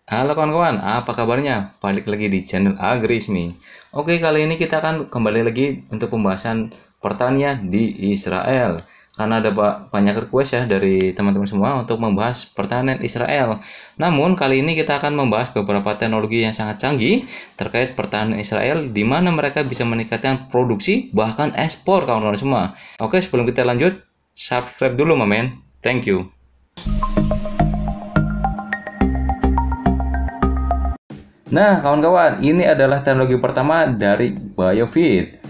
Halo kawan-kawan, apa kabarnya? Balik lagi di channel Agrismi. Oke, kali ini kita akan kembali lagi untuk pembahasan pertanian di Israel. Karena ada banyak request ya dari teman-teman semua untuk membahas pertanian Israel. Namun, kali ini kita akan membahas beberapa teknologi yang sangat canggih terkait pertanian Israel, di mana mereka bisa meningkatkan produksi, bahkan ekspor kawan-kawan semua. Oke, sebelum kita lanjut, subscribe dulu, Mamen. Thank you. Nah, kawan-kawan, ini adalah teknologi pertama dari Biofeed.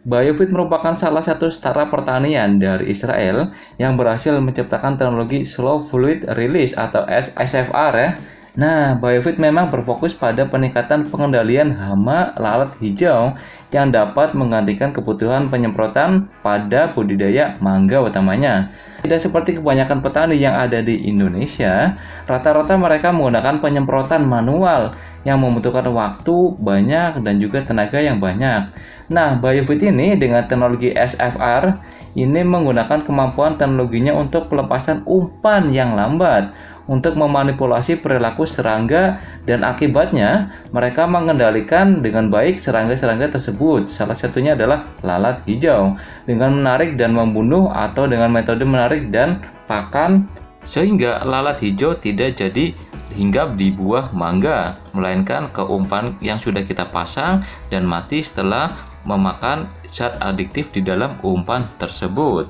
Biofeed merupakan salah satu startup pertanian dari Israel yang berhasil menciptakan teknologi Slow Fluid Release atau SFR ya. Nah, Biofeed memang berfokus pada peningkatan pengendalian hama lalat hijau yang dapat menggantikan kebutuhan penyemprotan pada budidaya mangga utamanya. Tidak seperti kebanyakan petani yang ada di Indonesia, rata-rata mereka menggunakan penyemprotan manual yang membutuhkan waktu banyak dan juga tenaga yang banyak. Nah, Biofeed ini dengan teknologi SFR ini menggunakan kemampuan teknologinya untuk pelepasan umpan yang lambat untuk memanipulasi perilaku serangga, dan akibatnya mereka mengendalikan dengan baik serangga-serangga tersebut. Salah satunya adalah lalat hijau dengan menarik dan membunuh atau dengan metode menarik dan pakan, sehingga lalat hijau tidak jadi hinggap di buah mangga, melainkan ke umpan yang sudah kita pasang dan mati setelah memakan zat adiktif di dalam umpan tersebut.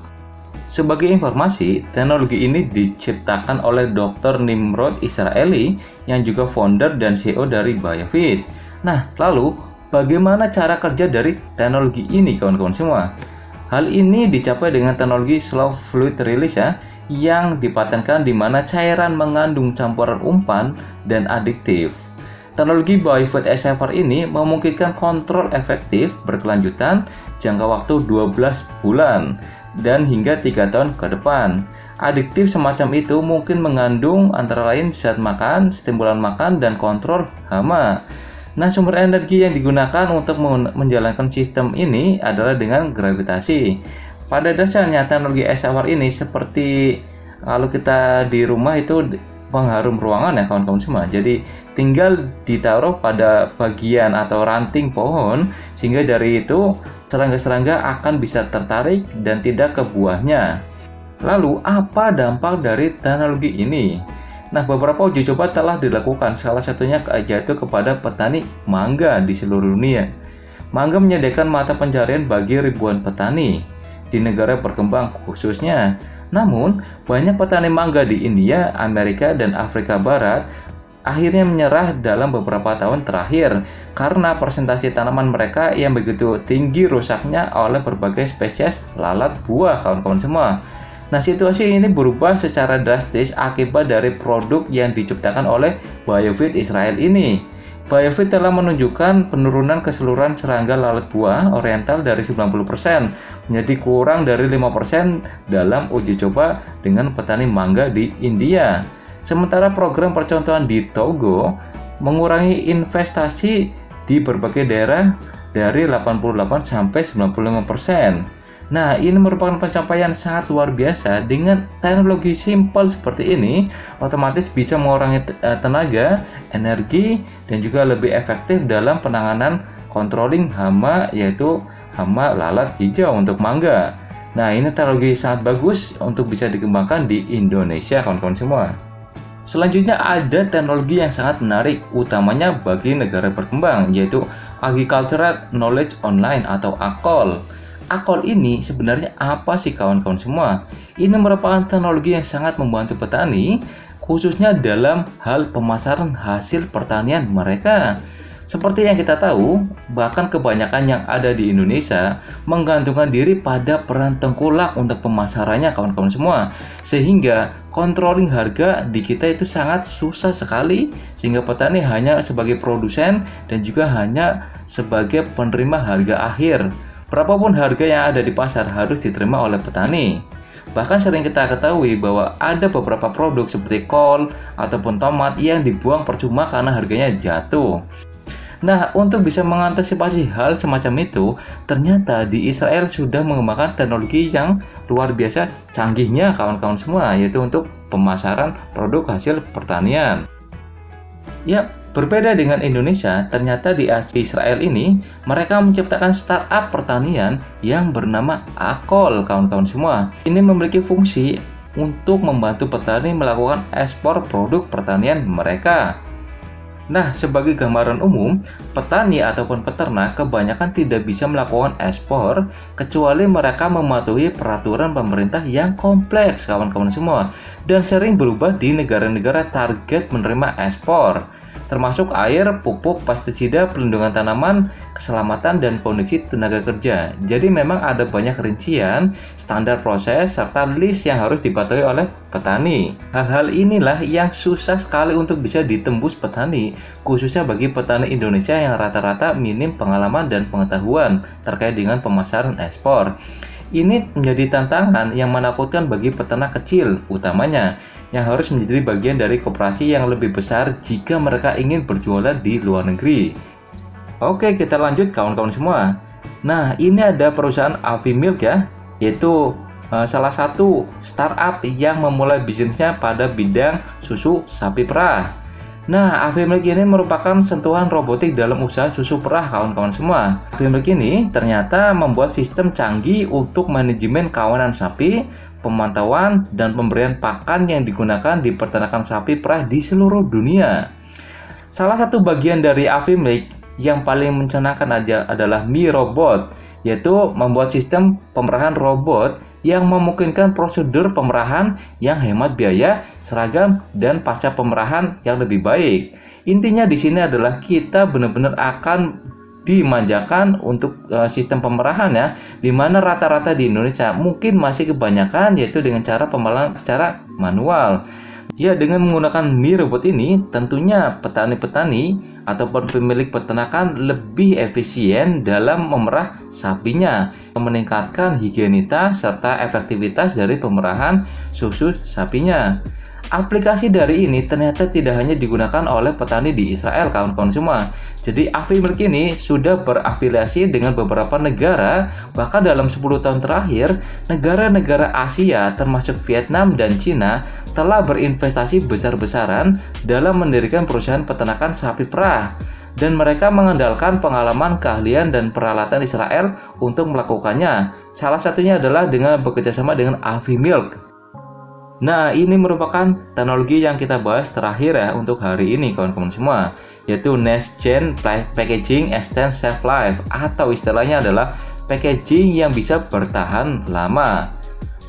Sebagai informasi, teknologi ini diciptakan oleh Dr. Nimrod Israeli yang juga founder dan CEO dari Biofeed. Nah, lalu bagaimana cara kerja dari teknologi ini kawan-kawan semua? Hal ini dicapai dengan teknologi Slow Fluid Release ya, yang dipatenkan di mana cairan mengandung campuran umpan dan adiktif. Teknologi Biofeed SFR ini memungkinkan kontrol efektif berkelanjutan jangka waktu 12 bulan dan hingga 3 tahun ke depan. Adiktif semacam itu mungkin mengandung antara lain zat makan, stimulan makan, dan kontrol hama. Nah, sumber energi yang digunakan untuk menjalankan sistem ini adalah dengan gravitasi. Pada dasarnya teknologi SFR ini seperti kalau kita di rumah itu pengharum ruangan ya kawan-kawan semua. Jadi tinggal ditaruh pada bagian atau ranting pohon sehingga dari itu serangga-serangga akan bisa tertarik dan tidak ke buahnya. Lalu apa dampak dari teknologi ini? Nah, beberapa uji coba telah dilakukan, salah satunya yaitu kepada petani mangga di seluruh dunia. Mangga menyediakan mata pencarian bagi ribuan petani di negara berkembang khususnya. Namun, banyak petani mangga di India, Amerika, dan Afrika Barat akhirnya menyerah dalam beberapa tahun terakhir karena persentase tanaman mereka yang begitu tinggi rusaknya oleh berbagai spesies lalat buah kawan-kawan semua. Nah, situasi ini berubah secara drastis akibat dari produk yang diciptakan oleh Biofeed Israel ini. Biofeed telah menunjukkan penurunan keseluruhan serangga lalat buah oriental dari 90% menjadi kurang dari 5% dalam uji coba dengan petani mangga di India. Sementara program percontohan di Togo mengurangi investasi di berbagai daerah dari 88 sampai 95%. Nah, ini merupakan pencapaian sangat luar biasa. Dengan teknologi simpel seperti ini, otomatis bisa mengurangi tenaga, energi, dan juga lebih efektif dalam penanganan controlling hama, yaitu hama lalat hijau untuk mangga. Nah, ini teknologi sangat bagus untuk bisa dikembangkan di Indonesia, kawan-kawan semua. Selanjutnya ada teknologi yang sangat menarik, utamanya bagi negara berkembang, yaitu Agricultural Knowledge Online atau AKOL. AKOL ini sebenarnya apa sih kawan-kawan semua? Ini merupakan teknologi yang sangat membantu petani, khususnya dalam hal pemasaran hasil pertanian mereka. Seperti yang kita tahu, bahkan kebanyakan yang ada di Indonesia menggantungkan diri pada peran tengkulak untuk pemasarannya kawan-kawan semua. Sehingga controlling harga di kita itu sangat susah sekali, sehingga petani hanya sebagai produsen dan juga hanya sebagai penerima harga akhir. Berapapun harga yang ada di pasar harus diterima oleh petani. Bahkan sering kita ketahui bahwa ada beberapa produk seperti kol ataupun tomat yang dibuang percuma karena harganya jatuh. Nah, untuk bisa mengantisipasi hal semacam itu, ternyata di Israel sudah mengembangkan teknologi yang luar biasa canggihnya kawan-kawan semua, yaitu untuk pemasaran produk hasil pertanian. Ya, berbeda dengan Indonesia, ternyata di Israel ini mereka menciptakan startup pertanian yang bernama Akol, kawan-kawan semua. Ini memiliki fungsi untuk membantu petani melakukan ekspor produk pertanian mereka. Nah, sebagai gambaran umum, petani ataupun peternak kebanyakan tidak bisa melakukan ekspor kecuali mereka mematuhi peraturan pemerintah yang kompleks, kawan-kawan semua, dan sering berubah di negara-negara target menerima ekspor, termasuk air, pupuk, pestisida, pelindungan tanaman, keselamatan, dan kondisi tenaga kerja. Jadi memang ada banyak rincian, standar proses, serta list yang harus dipatuhi oleh petani. Hal-hal inilah yang susah sekali untuk bisa ditembus petani, khususnya bagi petani Indonesia yang rata-rata minim pengalaman dan pengetahuan terkait dengan pemasaran ekspor. Ini menjadi tantangan yang menakutkan bagi peternak kecil, utamanya, yang harus menjadi bagian dari koperasi yang lebih besar jika mereka ingin berjualan di luar negeri. Oke, kita lanjut kawan-kawan semua. Nah, ini ada perusahaan Avimilk ya, yaitu salah satu startup yang memulai bisnisnya pada bidang susu sapi perah. Nah, Avimilk ini merupakan sentuhan robotik dalam usaha susu perah, kawan-kawan semua. Avimilk ini ternyata membuat sistem canggih untuk manajemen kawanan sapi, pemantauan, dan pemberian pakan yang digunakan di peternakan sapi perah di seluruh dunia. Salah satu bagian dari Avimilk yang paling mencenangkan adalah Mi Robot, yaitu membuat sistem pemerahan robot yang memungkinkan prosedur pemerahan yang hemat biaya, seragam, dan pasca pemerahan yang lebih baik. Intinya di sini adalah kita benar-benar akan dimanjakan untuk sistem pemerahan ya, di mana rata-rata di Indonesia mungkin masih kebanyakan yaitu dengan cara pemerahan secara manual. Ya, dengan menggunakan Mi Robot ini, tentunya petani-petani ataupun pemilik peternakan lebih efisien dalam memerah sapinya, meningkatkan higienitas serta efektivitas dari pemerahan susu sapinya. Aplikasi dari ini ternyata tidak hanya digunakan oleh petani di Israel, kawan-kawan semua. Jadi Avimilk ini sudah berafiliasi dengan beberapa negara, bahkan dalam 10 tahun terakhir, negara-negara Asia termasuk Vietnam dan Cina telah berinvestasi besar-besaran dalam mendirikan perusahaan peternakan sapi perah. Dan mereka mengandalkan pengalaman, keahlian, dan peralatan Israel untuk melakukannya. Salah satunya adalah dengan bekerjasama dengan Avimilk. Nah, ini merupakan teknologi yang kita bahas terakhir ya untuk hari ini kawan-kawan semua, yaitu Next Gen Packaging Extend Shelf Life, atau istilahnya adalah packaging yang bisa bertahan lama.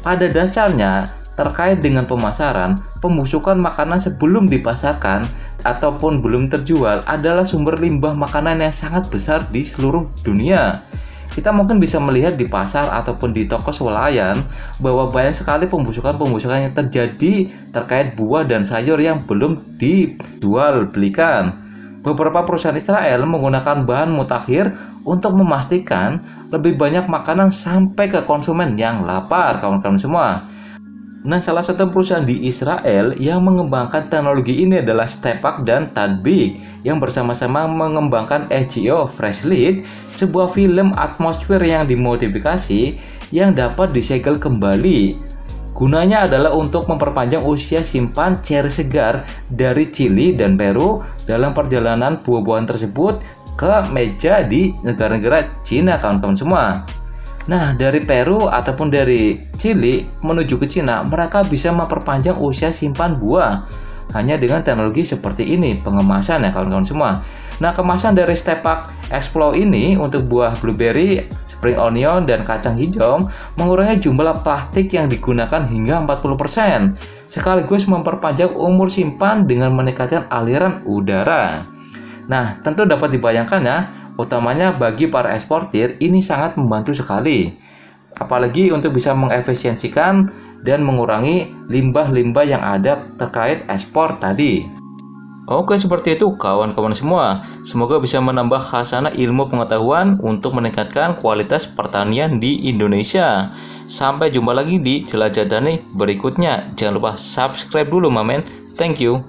Pada dasarnya, terkait dengan pemasaran, pembusukan makanan sebelum dipasarkan ataupun belum terjual adalah sumber limbah makanan yang sangat besar di seluruh dunia. Kita mungkin bisa melihat di pasar ataupun di toko swalayan bahwa banyak sekali pembusukan-pembusukan yang terjadi terkait buah dan sayur yang belum dijual belikan. Beberapa perusahaan Israel menggunakan bahan mutakhir untuk memastikan lebih banyak makanan sampai ke konsumen yang lapar, kawan-kawan semua. Nah, salah satu perusahaan di Israel yang mengembangkan teknologi ini adalah Stepak dan Tadbik yang bersama-sama mengembangkan HGO Freshlit, sebuah film atmosfer yang dimodifikasi yang dapat disegel kembali. Gunanya adalah untuk memperpanjang usia simpan ceri segar dari Chili dan Peru dalam perjalanan buah-buahan tersebut ke meja di negara-negara Cina, kawan-kawan semua. Nah, dari Peru ataupun dari Chili menuju ke Cina, mereka bisa memperpanjang usia simpan buah hanya dengan teknologi seperti ini, pengemasan ya kawan-kawan semua. Nah, kemasan dari Stepak Explo ini untuk buah blueberry, spring onion, dan kacang hijau mengurangi jumlah plastik yang digunakan hingga 40%, sekaligus memperpanjang umur simpan dengan meningkatkan aliran udara. Nah, tentu dapat dibayangkan ya, utamanya bagi para eksportir ini sangat membantu sekali, apalagi untuk bisa mengefisiensikan dan mengurangi limbah-limbah yang ada terkait ekspor tadi. Oke, seperti itu kawan-kawan semua. Semoga bisa menambah khasanah ilmu pengetahuan untuk meningkatkan kualitas pertanian di Indonesia. Sampai jumpa lagi di Jelajah Tani berikutnya. Jangan lupa subscribe dulu, mamen. Thank you.